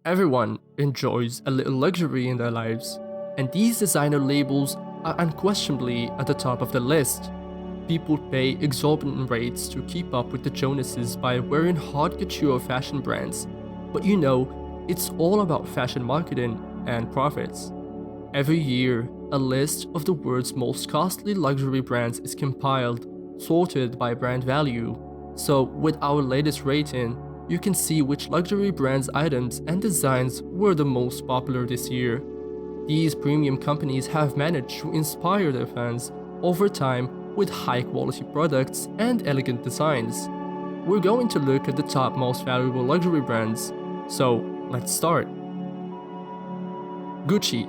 Everyone enjoys a little luxury in their lives, and these designer labels are unquestionably at the top of the list. People pay exorbitant rates to keep up with the Jonases by wearing haute couture fashion brands, but it's all about fashion marketing and profits. Every year, a list of the world's most costly luxury brands is compiled, sorted by brand value. So, with our latest rating, you can see which luxury brands' items and designs were the most popular this year. These premium companies have managed to inspire their fans over time with high-quality products and elegant designs. We're going to look at the top most valuable luxury brands. So, let's start. Gucci,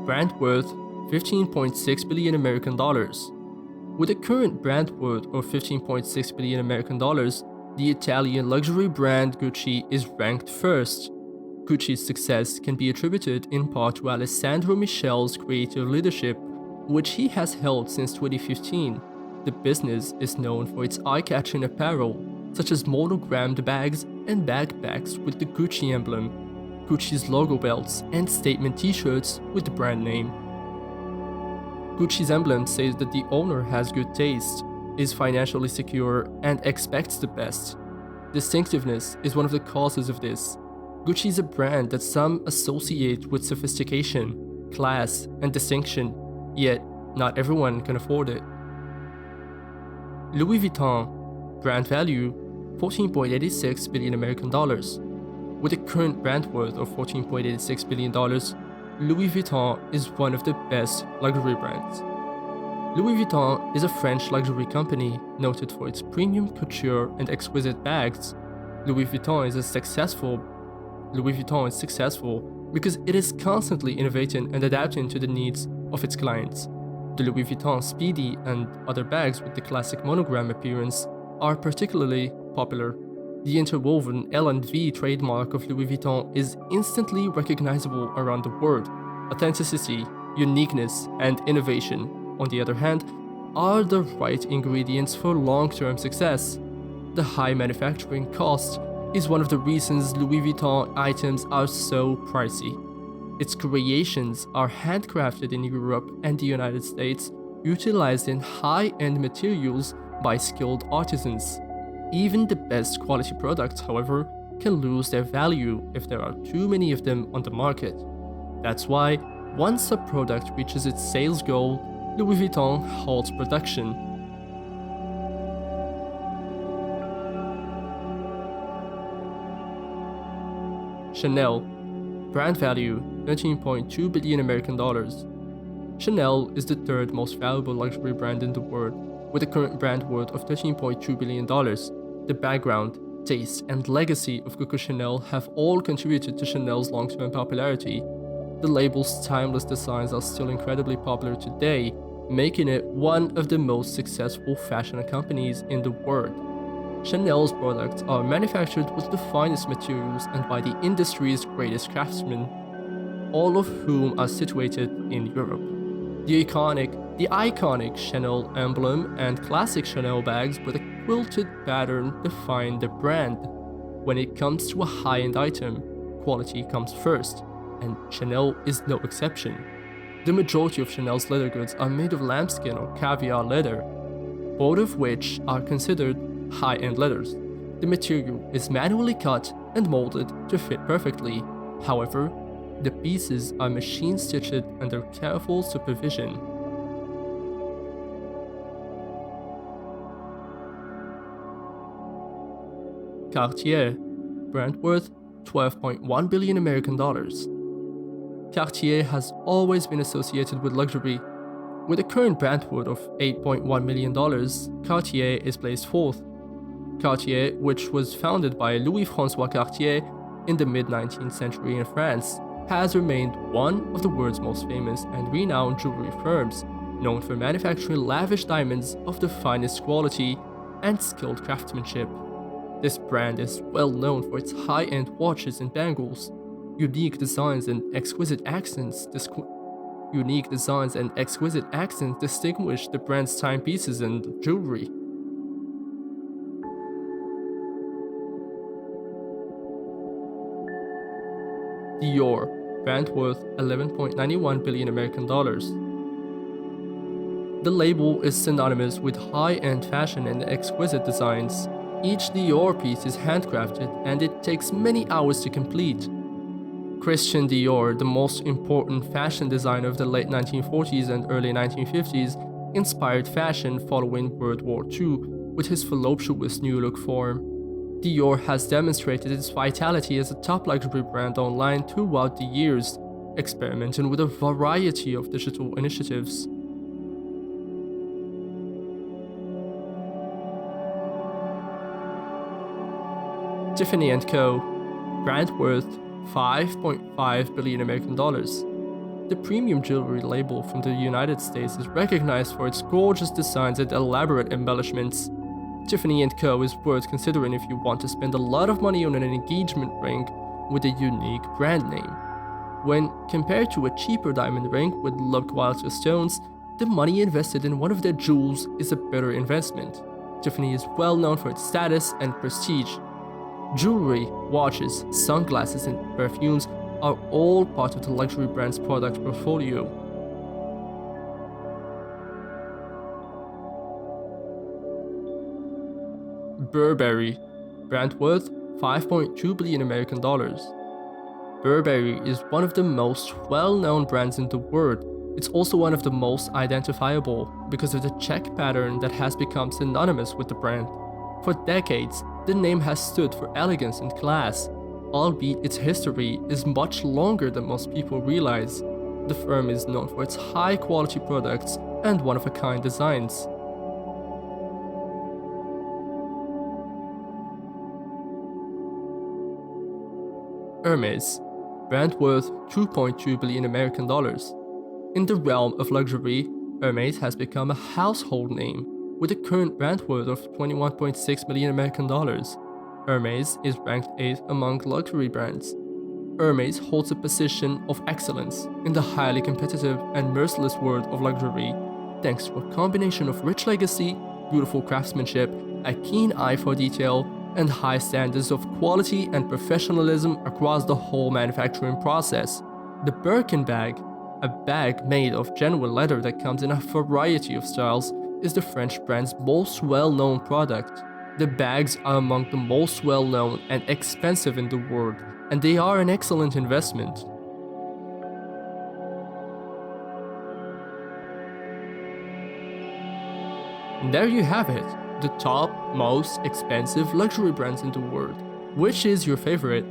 brand worth 15.6 billion American dollars. With a current brand worth of 15.6 billion American dollars, the Italian luxury brand Gucci is ranked first. Gucci's success can be attributed in part to Alessandro Michel's creative leadership, which he has held since 2015. The business is known for its eye-catching apparel, such as monogrammed bags and backpacks with the Gucci emblem, Gucci's logo belts, and statement t-shirts with the brand name. Gucci's emblem says that the owner has good taste, is financially secure, and expects the best. Distinctiveness is one of the causes of this. Gucci is a brand that some associate with sophistication, class, and distinction, yet not everyone can afford it. Louis Vuitton, brand value 14.86 billion American dollars. With a current brand worth of $14.86 billion, Louis Vuitton is one of the best luxury brands. Louis Vuitton is a French luxury company noted for its premium couture and exquisite bags. Louis Vuitton is successful because it is constantly innovating and adapting to the needs of its clients. The Louis Vuitton Speedy and other bags with the classic monogram appearance are particularly popular. The interwoven L&V trademark of Louis Vuitton is instantly recognizable around the world. Authenticity, uniqueness, and innovation, on the other hand, are the right ingredients for long-term success. The high manufacturing cost is one of the reasons Louis Vuitton items are so pricey. Its creations are handcrafted in Europe and the United States, utilizing high-end materials by skilled artisans. Even the best quality products, however, can lose their value if there are too many of them on the market. That's why, once a product reaches its sales goal, Louis Vuitton halts production. Chanel, brand value 13.2 billion American dollars. Chanel is the third most valuable luxury brand in the world, with a current brand worth of $13.2 billion. The background, taste, and legacy of Coco Chanel have all contributed to Chanel's long-term popularity. The label's timeless designs are still incredibly popular today, making it one of the most successful fashion companies in the world. Chanel's products are manufactured with the finest materials and by the industry's greatest craftsmen, all of whom are situated in Europe. The iconic Chanel emblem and classic Chanel bags with a quilted pattern define the brand. When it comes to a high-end item, quality comes first, and Chanel is no exception. The majority of Chanel's leather goods are made of lambskin or caviar leather, both of which are considered high-end leathers. The material is manually cut and molded to fit perfectly. However, the pieces are machine-stitched under careful supervision. Cartier, brand worth 12.1 billion American dollars. Cartier has always been associated with luxury. With a current brand worth of $8.1 million, Cartier is placed fourth. Cartier, which was founded by Louis-François Cartier in the mid-19th century in France, has remained one of the world's most famous and renowned jewelry firms, known for manufacturing lavish diamonds of the finest quality and skilled craftsmanship. This brand is well known for its high-end watches and bangles. Unique designs and exquisite accents distinguish the brand's timepieces and jewelry. Dior, brand worth 11.91 billion American dollars. The label is synonymous with high-end fashion and exquisite designs. Each Dior piece is handcrafted and it takes many hours to complete. Christian Dior, the most important fashion designer of the late 1940s and early 1950s, inspired fashion following World War II with his voluptuous new look form. Dior has demonstrated its vitality as a top luxury brand online throughout the years, experimenting with a variety of digital initiatives. Tiffany & Co., brand worth 5.5 billion American dollars. The premium jewelry label from the United States is recognized for its gorgeous designs and elaborate embellishments. Tiffany & Co. is worth considering if you want to spend a lot of money on an engagement ring with a unique brand name. When compared to a cheaper diamond ring with low-quality stones, the money invested in one of their jewels is a better investment. Tiffany is well known for its status and prestige. Jewelry, watches, sunglasses, and perfumes are all part of the luxury brand's product portfolio. Burberry, brand worth 5.2 billion American dollars. Burberry is one of the most well-known brands in the world. It's also one of the most identifiable because of the check pattern that has become synonymous with the brand. For decades, the name has stood for elegance and class, albeit its history is much longer than most people realize. The firm is known for its high-quality products and one-of-a-kind designs. Hermes, brand worth 2.2 billion American dollars. In the realm of luxury, Hermes has become a household name, with a current brand worth of 21.6 million American dollars. Hermes is ranked 8th among luxury brands. Hermes holds a position of excellence in the highly competitive and merciless world of luxury, thanks to a combination of rich legacy, beautiful craftsmanship, a keen eye for detail, and high standards of quality and professionalism across the whole manufacturing process. The Birkin bag, a bag made of genuine leather that comes in a variety of styles, is the French brand's most well-known product. The bags are among the most well-known and expensive in the world, and they are an excellent investment. And there you have it, the top, most expensive luxury brands in the world. Which is your favorite?